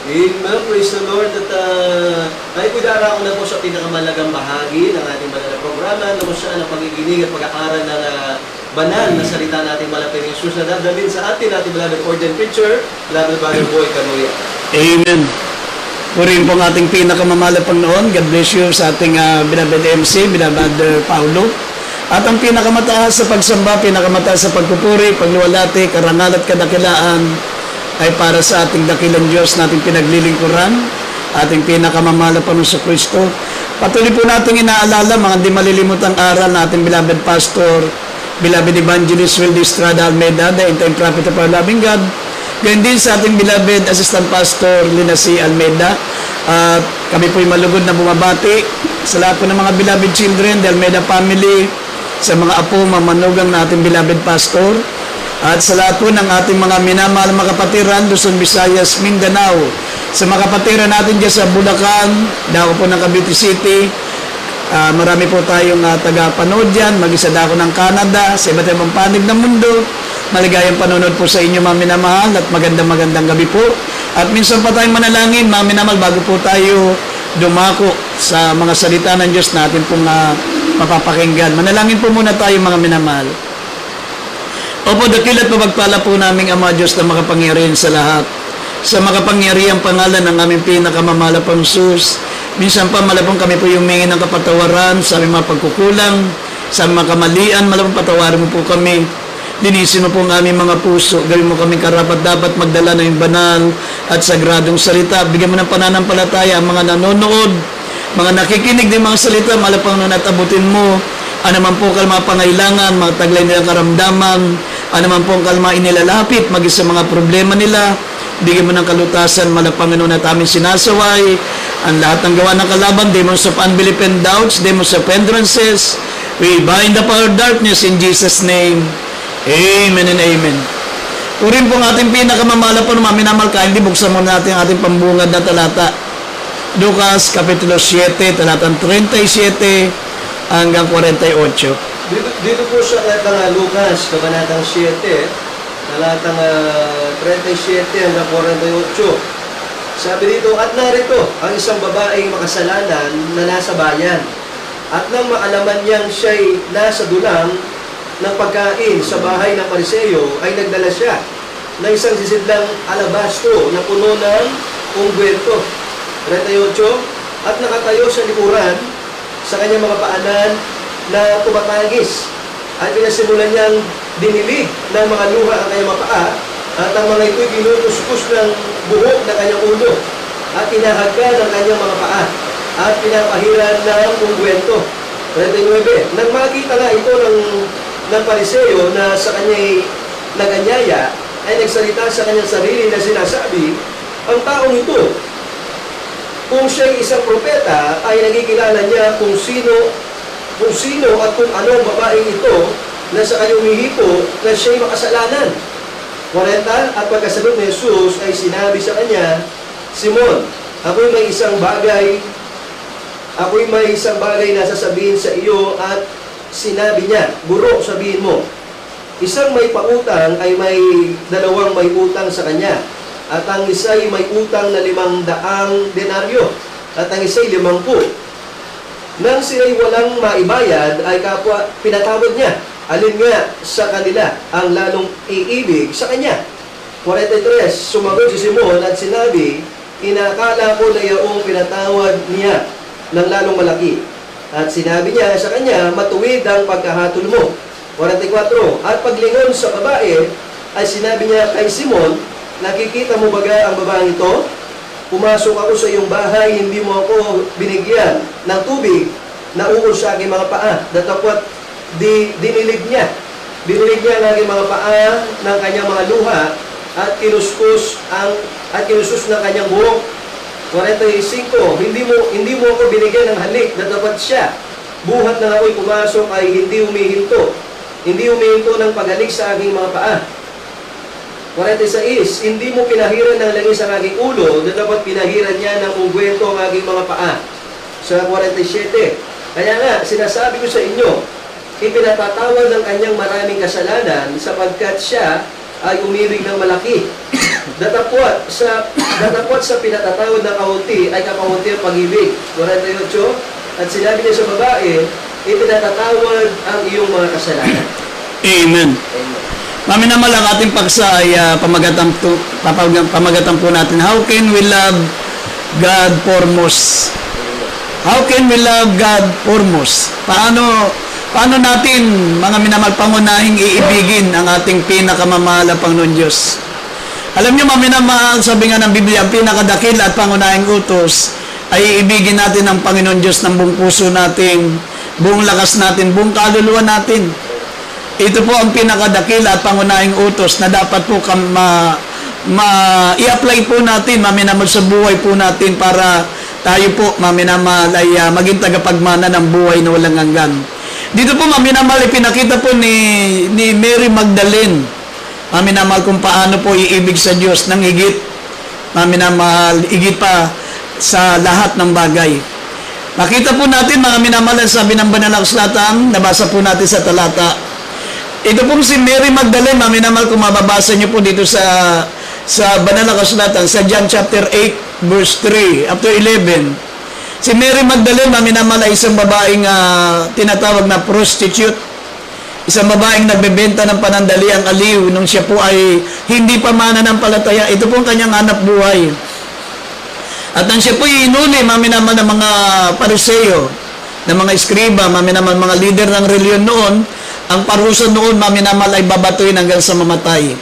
Amen. Praise the Lord. At tayo po darako na po sa pinakamalagang bahagi ng ating banal na programa na kung saan ang pagiginig at pag-aaral ng banal na salita natin malapit ng Jesus na dadalhin sa atin beloved ordained preacher, beloved Brother Boy Canuya. Amen. Purihin po ang ating pinakamamala Panginoon. God bless you sa ating beloved MC, beloved Paulo. At ang pinakamataas sa pagsamba, pinakamataas sa pagpupuri, pagluwalhati, karangal at kadakilaan ay para sa ating dakilang Diyos nating pinaglilingkuran, ating pinakamamala Panginoon Kristo. Patuloy po natin inaalala mga di malilimutang aral na ating beloved pastor, beloved evangelist Wildy Estrada Almeida, the entire prophet of our loving God. Ganyan din sa ating beloved assistant pastor Lina C. Almeida. At kami po'y malugod na bumabati sa lahat po ng mga beloved children, the Almeida family, sa mga apo, mamanugang na ating beloved pastor, at sa lahat po ng ating mga minamahal mga kapatiran, Luzon, Visayas, Mindanao, sa mga kapatiran natin dyan sa Bulacan, dako po ng Cavite City, marami po tayong taga-panood dyan, mag-isa dako ng Canada, sa iba't ibang panig ng mundo. Maligayang panonood po sa inyo mga minamahal at magandang gabi po. At minsan pa tayong manalangin mga minamahal bago po tayo dumako sa mga salita ng Diyos natin pong mapapakinggan. Manalangin po muna tayo mga minamahal. Opo, dakilat pagpala po naming Ama Diyos na makapangyarihan sa lahat. Sa makapangyarihang pangalan ng aming pinakamamala pang Jesus, minsan pa malapong kami po yung mingi ng kapatawaran sa aming mga pagkukulang, sa mga kamalian, malapong patawarin mo po kami. Linisin mo po ang aming mga puso, gawin mo kami karapat dapat magdala ng banal at sagradong salita. Bigyan mo ng pananampalataya ang mga nanonood, mga nakikinig ng mga salita, malapang nun at abutin mo. Ano man po kalma pangailangan, mga taglay nilang karamdaman, ano man po ang kalma inilalapit, maging sa mga problema nila, bigyan mo ng kalutasan, malapang nun at aming sinasaway, ang lahat ng gawa ng kalaban, demons of unbelief and doubts, demons of hindrances, we bind the power of darkness in Jesus' name. Amen and amen. Purin po ang ating pinakamamala po naman minamalkain. Di buksan mo natin ang ating pambungad na talata. Lucas, Kapitulo 7, talatang 37 hanggang 48. Dito po sa talatang Lucas, kabanatang 7, talatang 37 hanggang 48. Sabi dito, at narito ang isang babaeng makasalanan na nasa bayan. At nang maalaman niyang siya'y nasa dulang ng pagkain sa bahay ng Pariseo, ay nagdala siya ng isang sisidlang alabastro na puno ng ungwento. 38. At nakatayo sa likuran sa kanyang mga paanan na tumatagis. At pinasimulan niyang dinilig ng mga luha ang kanyang mga paa, at ang mga ito'y ginukuskus ng buhok ng kanyang ulo, at inahagka ng kanyang mga paa, at pinapahiran ng ungwento. 39. Nang makita na ito ng Pariseo na sa kanya'y naganyaya, ay nagsalita sa kanyang sarili na sinasabi, ang taong ito, kung siya'y isang propeta, ay nagkikilala niya kung sino at kung anong babaeng ito na sa kanyang umihipo na siya'y makasalanan. 40. At pagkasagot ni Jesus ay sinabi sa kanya, Simon, ako'y may isang bagay na sasabihin sa iyo. At sinabi niya, Guro, sabihin mo. Isang may pautang ay may dalawang may utang sa kanya. At ang isa'y may utang na 500 denaryo. At ang isa'y 50. Nang sila'y walang maibayad, ay kapwa pinatawad niya. Alin nga sa kanila ang lalong iibig sa kanya? 43. Sumagot si Simon at sinabi, inakala ko na yaong pinatawad niya ng lalong malaki. At sinabi niya sa kanya, matuwid ang pagkahatol mo. 44. At paglingon sa babae, ay sinabi niya kay Simon, nakikita mo baga ang babaeng ito? Pumasok ako sa iyong bahay, hindi mo ako binigyan ng tubig na uol sa aking mga paa. Datapwat dinilig niya. Dinilig niya ang aking mga paa ng kanyang mga luha at kinuskus ng kanyang buhok. 45. Hindi mo ako binigyan ng halik na dapat siya. Buhat na ako'y pumasok ay hindi humihinto. Hindi humihinto ng paghalik sa aking mga paa. 46. Hindi mo pinahiran ng langis ang aking ulo na dapat pinahiran niya ng ungwento ang aking mga paa. Sa 47. Kaya nga, sinasabi ko sa inyo, ipinatatawad ng kanyang maraming kasalanan sapagkat siya ay umibig ng malaki. datapwat sa pinatatawad ng kaunti ay kakaunti ang pag-ibig. 48. At sinabi niya sa babae, ipinatatawad ang iyong mga kasalanan. Amen. Amen. Maminamal ang ating paksa ay pamagatan po natin. How can we love God foremost? How can we love God foremost? Paano natin, mga minamahal, pangunahing iibigin ang ating pinakamamahal na Panginoon Diyos? Alam niyo, mga minamahal, sabi nga ng Biblia, ang pinakadakil at pangunahing utos ay iibigin natin ang Panginoon Diyos ng buong puso natin, buong lakas natin, buong kaluluwa natin. Ito po ang pinakadakil at pangunahing utos na dapat po i-apply po natin, maminamahal, sa buhay po natin para tayo po, maminamahal, ay maging tagapagmana ng buhay na walang hanggan. Dito po, maminamahal, ipinakita po ni Mary Magdalene, maminamahal, kung paano po iibig sa Diyos ng higit, maminamahal, higit pa sa lahat ng bagay. Makita po natin, mga minamahal, sabi ng Banal na Kasulatan, nabasa po natin sa talata. Ito pong si Mary Magdalene, maminamahal, kung mababasa niyo po dito sa Banal na Kasulatan, sa John chapter 8, verse 3, up to 11. Si Mary Magdalene, maminamahal, ay isang babaeng tinatawag na prostitute. Isang babaeng nagbebenta ng panandaliang aliw nung siya po ay hindi pa mananampalataya. Ito po ang kanyang hanap buhay. At nang siya po inuli, maminamahal, ng mga Pariseo, ng mga eskriba, maminamahal, mga leader ng reliyon noon, ang parusa noon, maminamahal, ay babatuin hanggang sa mamatay.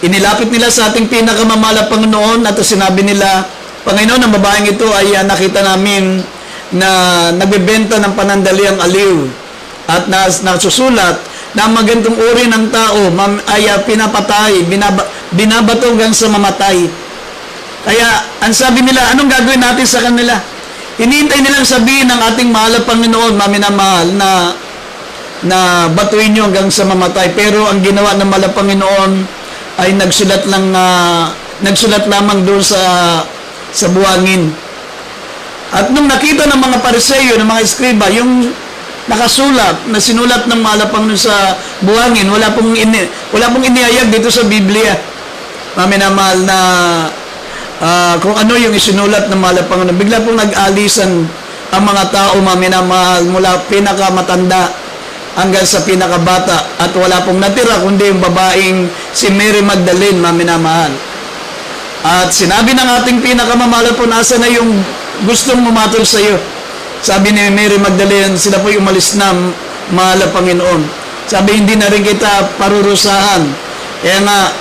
Inilapit nila sa ating pinakamamahal na Panginoon at sinabi nila, Panginoon, ang babaeng ito ay nakita namin na nagbebenta ng panandaliang aliw at nasusulat na magandang uri ng tao ay pinapatay, binabato hanggang sa mamatay. Kaya, ang sabi nila, anong gagawin natin sa kanila? Hinihintay nilang sabihin ng ating mahal na Panginoon, maminamahal, na batuin nyo hanggang sa mamatay. Pero ang ginawa ng mahal na Panginoon ay nagsulat lamang doon sa buhangin. At nung nakita ng mga Pariseo, ng mga eskriba, yung nakasulat, na sinulat ng mahal na Panginoon sa buhangin, wala pong inihayag dito sa Biblia. Maminamahal, na kung ano yung isinulat ng mahal na Panginoon. Bigla pong nag-alisan ang mga tao, maminamahal, mula pinakamatanda hanggang sa pinakabata, at wala pong natira kundi yung babaeng si Mary Magdalene, maminamahal. At sinabi ng ating pinakamamahal po, nasa na yung gustong mumatol sa iyo? Sabi ni Mary Magdalene, sila po yung umalis na, mahal na Panginoon. Sabi, hindi na rin kita parurusahan. Kaya nga,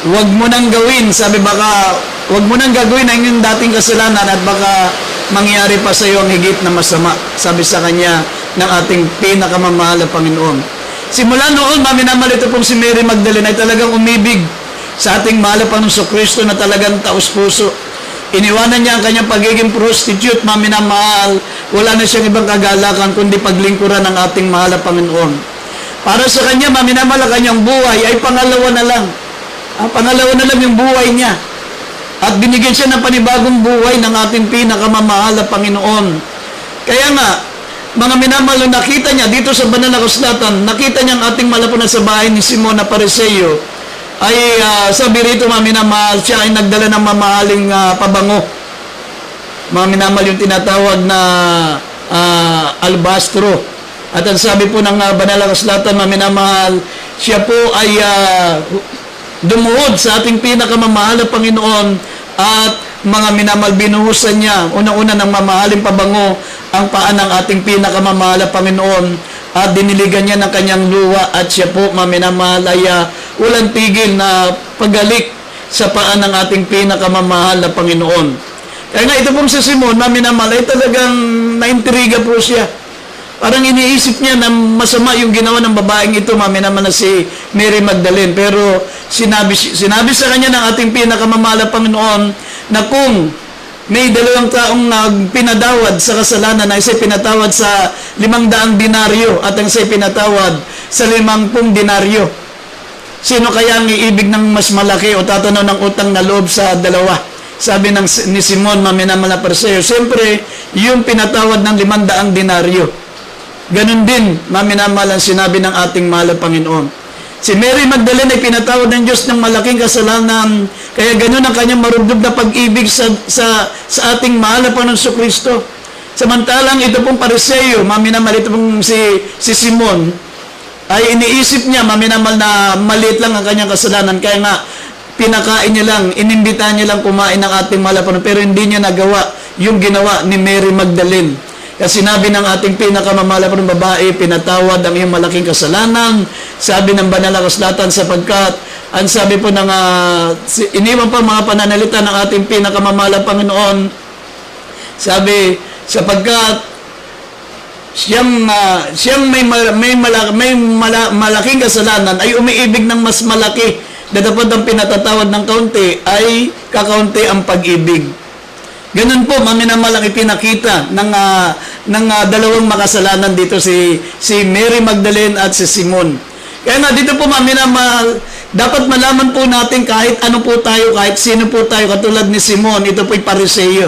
huwag mo nang gawin. Sabi, baka huwag mo nang gagawin ang yung dating kasalanan at baka mangyari pa sa iyo ang higit na masama. Sabi sa kanya ng ating pinakamamahal na Panginoon. Simula noon, maminamahal, ito pong si Mary Magdalene ay talagang umibig sa ating mahal na Panginoon Kristo na talagang taos-puso. Iniwanan niya ang kanyang pagiging prostitute, maminamahal. Wala na siyang ibang kagalakan kundi paglingkuran ng ating mahal na Panginoon. Para sa kanya, maminamahal, ang kanyang buhay ay pangalawa na lang. Pangalawa na lang yung buhay niya. At binigyan siya ng panibagong buhay ng ating pinakamamahal na Panginoon. Kaya nga, mga minamahal, nakita niya dito sa Banal na Kasulatan, nakita niya ang ating malapunan sa bahay ni Simon na Pariseo, ay sabi rito, mga minamahal, siya ay nagdala ng mamahaling pabango. Mga minamahal, yung tinatawag na albastro. At ang sabi po ng Banal na Kasulatan, mga minamahal, siya po ay dumuhod sa ating pinakamamahal na Panginoon, at mga minamahal, binuhusan niya unang-una ng mamahaling pabango ang paan ng ating pinakamamahal na Panginoon, at diniligan niya ng kanyang luwa, at siya po, mga minamahal, ay walang tigil na paggalik sa paan ng ating pinakamamahal na Panginoon. Kaya nga, ito pong si Simon, mga minamahal, ay talagang naintriga po siya. Parang iniisip niya na masama yung ginawa ng babaeng ito, mami naman na si Mary Magdalene. Pero sinabi sa kanya ng ating pinakamamahal na Panginoon na kung may 2 taong pinadawad sa kasalanan, na isa'y pinatawad sa 500 denaryo at ang isa'y pinatawad sa 50 denaryo. Sino kaya ang iibig ng mas malaki o tatanaw ng utang na loob sa dalawa? Sabi ni Simon, mami naman na Pariseo, siyempre yung pinatawad ng 500 denaryo. Ganon din, maminamahal, ang sinabi ng ating mahal na Panginoon. Si Mary Magdalene ay pinatawad ng Diyos ng malaking kasalanan. Kaya ganun ang kanyang marubdob na pag-ibig sa ating mahal na Panginoong Kristo. Samantalang ito pong Pariseo, maminamal ito pong si Simon, ay iniisip niya, maminamal na maliit lang ang kanyang kasalanan. Kaya nga, pinakain niya lang, inimbitahan niya lang kumain ng ating mahal na Panginoon. Pero hindi niya nagawa yung ginawa ni Mary Magdalene. Kasi sinabi ng ating pinakamamahal na babae, pinatawad ang iyong malaking kasalanan. Sabi ng banal na kasulatan sapagkat, ang sabi po ng, iniwan pa mga pananalita ng ating pinakamamahal na Panginoon, sabi, sapagkat siyang may malaking kasalanan ay umiibig ng mas malaki. Datapot ang pinatatawad ng kaunti ay kakaunti ang pag-ibig. Ganun po, maminamalang ipinakita ng dalawang makasalanan dito si Mary Magdalene at si Simon. Kaya nga dito po maminamal, dapat malaman po natin kahit ano po tayo, kahit sino po tayo, katulad ni Simon, ito po'y Pariseo.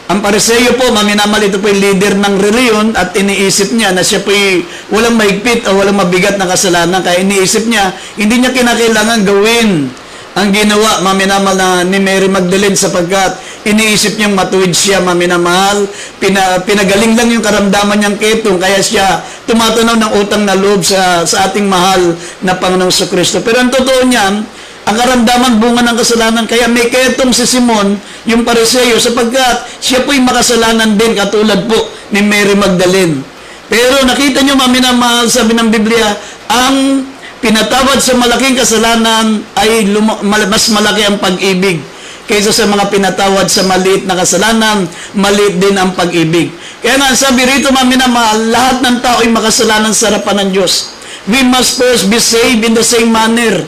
Ang Pariseo po, maminamal, ito po'y leader ng reliyon at iniisip niya na siya po'y walang mahigpit o walang mabigat na kasalanan. Kaya iniisip niya, hindi niya kinakailangan gawin ang ginawa, maminamal, na ni Mary Magdalene sapagkat iniisip niyang matuwid siya, maminamahal. Pinagaling lang yung karamdaman niyang ketong, kaya siya tumatanaw ng utang na loob sa ating mahal na Panginoong Kristo. Pero ang totoo niyan, ang karamdaman bunga ng kasalanan, kaya may ketong si Simon, yung Pariseo, sapagkat siya po'y makasalanan din, katulad po ni Mary Magdalene. Pero nakita niyo, maminamahal, sabi ng Biblia, ang pinatawad sa malaking kasalanan ay mas malaki ang pag-ibig kaysa sa mga pinatawad sa maliit na kasalanan, maliit din ang pag-ibig. Kaya nga, sabi rito, maminamahal, lahat ng tao ay makasalanan sa harapan ng Diyos. We must first be saved in the same manner.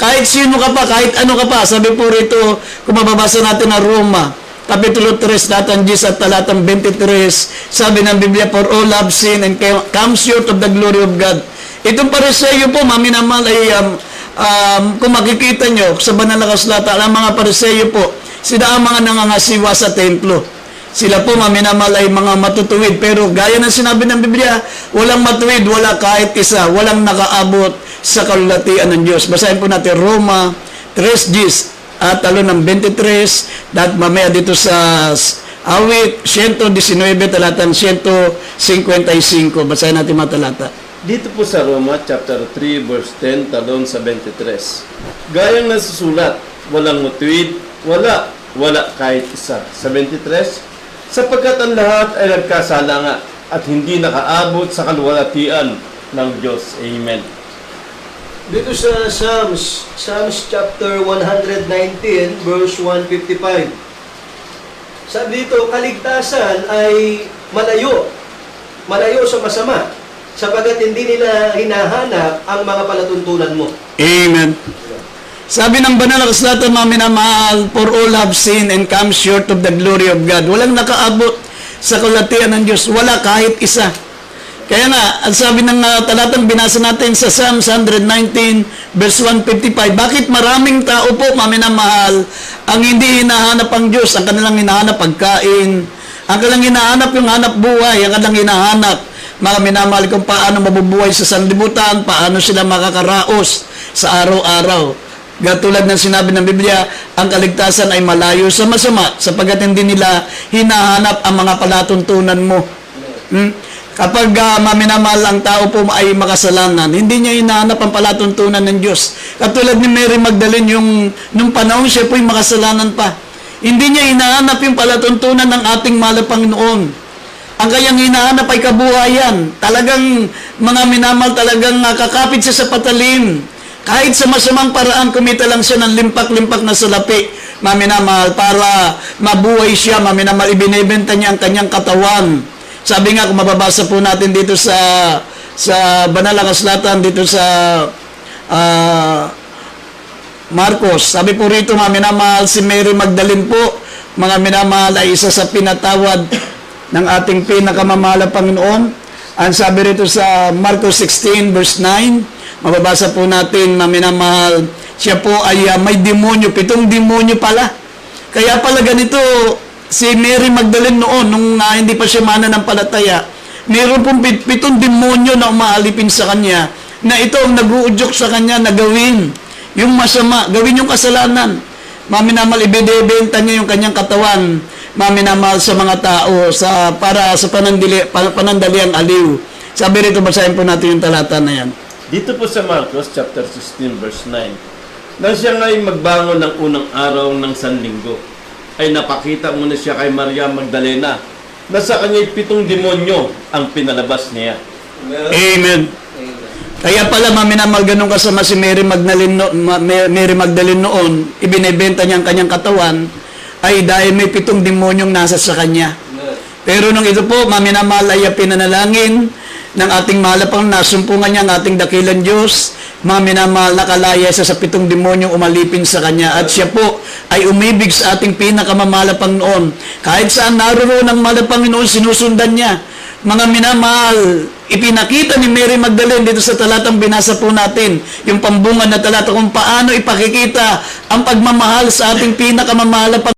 Kahit sino ka pa, kahit ano ka pa, sabi po rito, kung mababasa natin ang Roma, Kapitulo 3, datang 10 at talatang 23, sabi ng Biblia, for all have sinned and come short of the glory of God. Itong Pariseo po, maminamal, ay kung makikita nyo sa banal na kasulatan, ang mga Pariseo po, sila ang mga nangangasiwa sa templo. Sila po, maminamal, ay mga matutuwid. Pero gaya ng sinabi ng Biblia, walang matuwid, wala kahit isa, walang nakaabot sa kalulatian ng Diyos. Basahin po natin Roma 3:10 at talo ng 23, at mamaya dito sa awit 119, talatang 155. Basahin natin mga talata. Dito po sa Roma, chapter 3, verse 10, talon sa 23. Gayang nasusulat, walang matuwid, wala kahit isa. Sa 23, sapagkat ang lahat ay nagkasala nga at hindi nakaabot sa kaluwalhatian ng Diyos. Amen. Dito sa Psalms chapter 119, verse 155. Sabi dito, kaligtasan ay malayo sa masama, sapagkat hindi nila hinahanap ang mga palatuntunan mo. Amen. Sabi ng banal na kasulatan, maminamahal, for all have sinned and come short of the glory of God. Walang nakaabot sa kalulatian ng Diyos. Wala kahit isa. Kaya nga, ang sabi ng talatang binasa natin sa Psalms 119, verse 155, bakit maraming tao po, maminamahal, ang hindi hinahanap ang Diyos, ang kanilang hinahanap pagkain, ang kanilang hinahanap yung hanap buhay, ang kanilang hinahanap, mga minamahal, kung paano mabubuhay sa sanlibutan, paano sila makakaraos sa araw-araw. Katulad ng sinabi ng Biblia, ang kaligtasan ay malayo sa masama, sapagkat hindi nila hinahanap ang mga palatuntunan mo. Kapag maminamahal ang tao po ay makasalanan, hindi niya hinahanap ang palatuntunan ng Diyos. Katulad ni Mary Magdalene, nung panahon siya po ay makasalanan pa. Hindi niya hinahanap yung palatuntunan ng ating mahal na Panginoon. Ang kayang hinahanap ay kabuhayan. Talagang, mga minamahal, talagang kakapit siya sa patalim. Kahit sa masamang paraan, kumita lang siya ng limpak-limpak na salapi, maminamahal, para mabuhay siya, maminamahal, ibinebenta niya ang kanyang katawan. Sabi nga, kung mababasa po natin dito sa banal na kasulatan, dito sa Marcos, sabi po rito, mga minamahal, si Mary Magdalene po, mga minamahal, ay isa sa pinatawad ng ating pinakamamahal na Panginoon. Ang sabi rito sa Marcos 16, verse 9, mababasa po natin, mga minamahal, siya po ay may demonyo, 7 demonyo pala. Kaya pala ganito, si Mary Magdalene noon, nung hindi pa siya mananampalataya, mayroon pong 7 demonyo na umaalipin sa kanya. na ito ang nag-uudyok sa kanya na gawin yung masama, gawin yung kasalanan. Maminamal, ibinebenta niya yung kanyang katawan, maminamal sa mga tao para sa panandaliang aliw. Sabi rito, basahin po natin yung talata na yan. Dito po sa Marcos chapter 16 verse 9. Nang siya nga'y magbangon ng unang araw ng Sanlinggo, ay napakita muna siya kay Maria Magdalena na sa kanya'y 7 demonyo ang pinalabas niya. Amen. Kaya pala, maminamal, ganun kasama si Mary Magdalene noon, ibinebenta niya ang kanyang katawan, ay dahil may 7 demonyong nasa sa kanya. Pero nung ito po, maminamal, ay pinanalangin ng ating malapang nasumpungan niya ang ating dakilang Diyos, maminamal, nakalaya siya sa 7 demonyong umalipin sa kanya. At siya po ay umibig sa ating pinakamamalapang noon. Kahit saan naroon ang malapang noon, sinusundan niya. Mga minamahal, ipinakita ni Mary Magdalene dito sa talatang binasa po natin, yung pambungan na talata kung paano ipakikita ang pagmamahal sa ating pinakamamahal